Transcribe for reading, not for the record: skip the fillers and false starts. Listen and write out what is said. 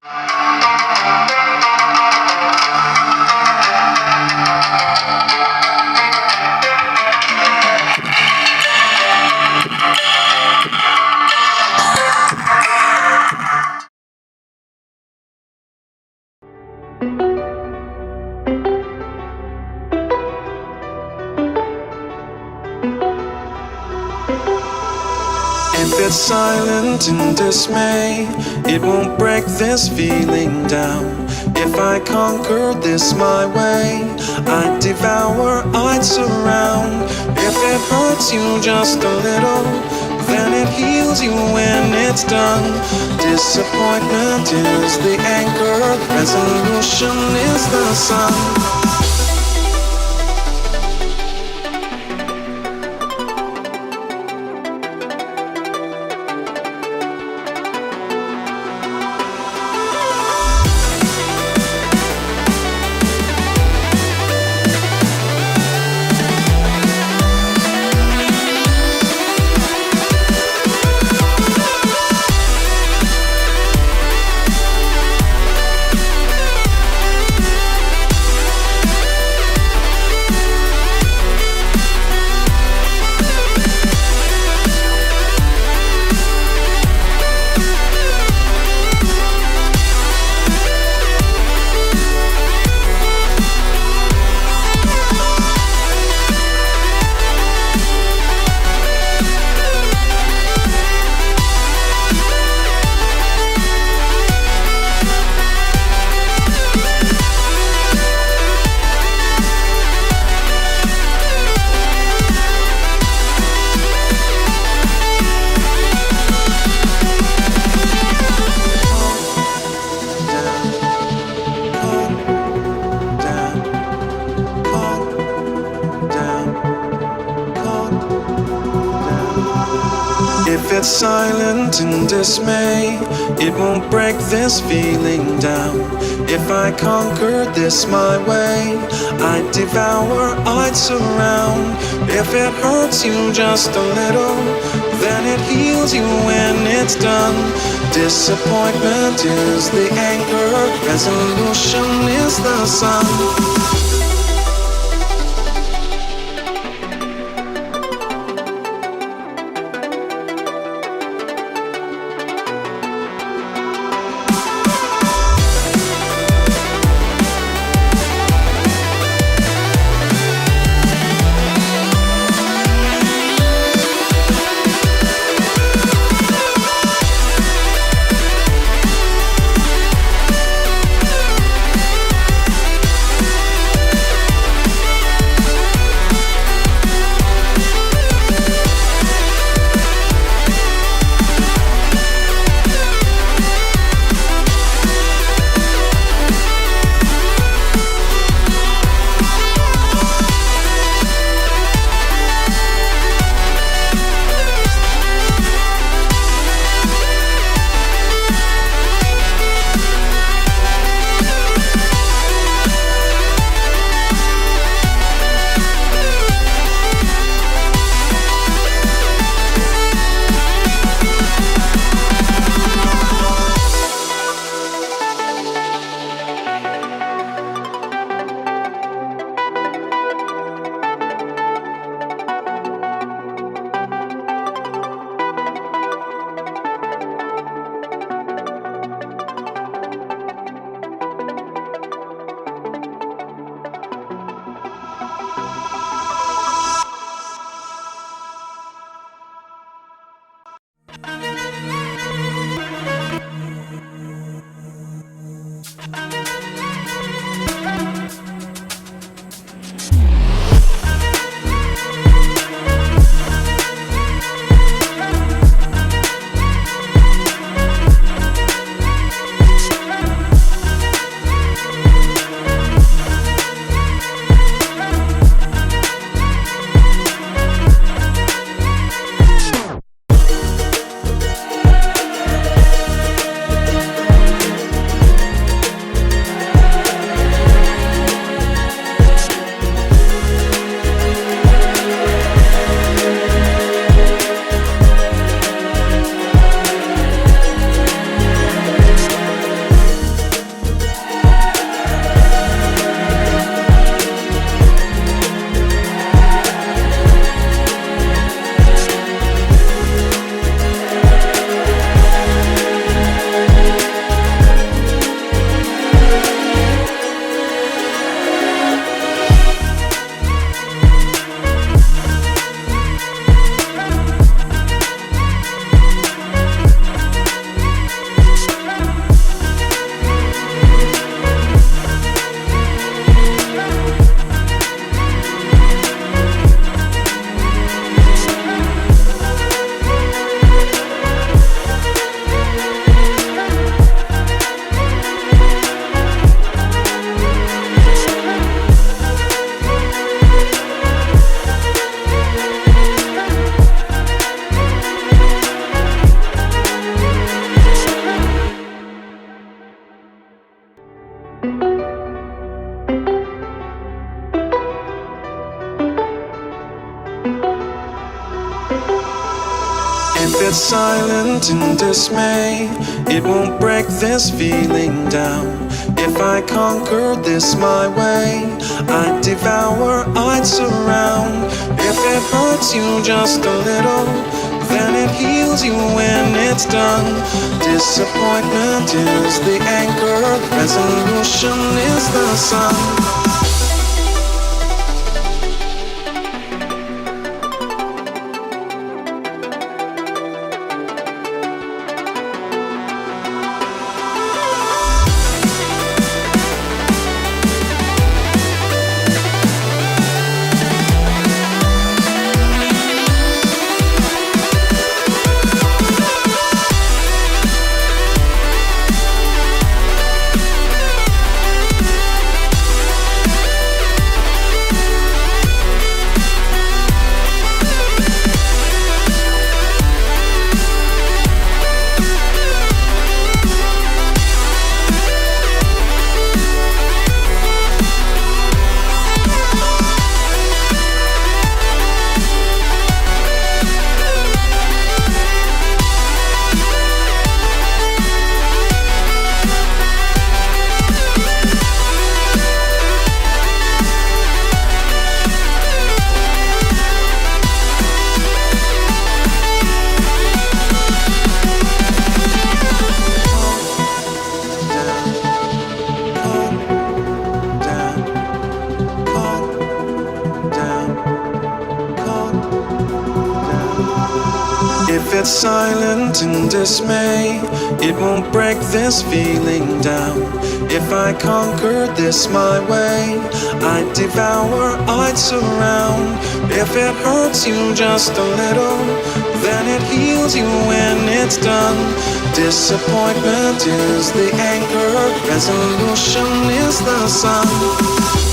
If it's silent in dismay, it won't break this feeling down. If I conquer this my way, I'd devour, I'd surround. If it hurts you just a little, then it heals you when it's done. Disappointment is the anchor, resolution is the sun. If it's silent in dismay, it won't break this feeling down. If I conquer this my way, I'd devour, I'd surround. If it hurts you just a little, then it heals you when it's done. Disappointment is the anchor, resolution is the sun. If it's silent in dismay, it won't break this feeling down. If I conquer this my way, I'd devour, I'd surround. If it hurts you just a little, then it heals you when it's done. Disappointment is the anchor, resolution is the sun. If it's silent in dismay, it won't break this feeling down. If I conquered this my way, I'd devour, I'd surround. If it hurts you just a little, then it heals you when it's done. Disappointment is the anchor, resolution is the sun.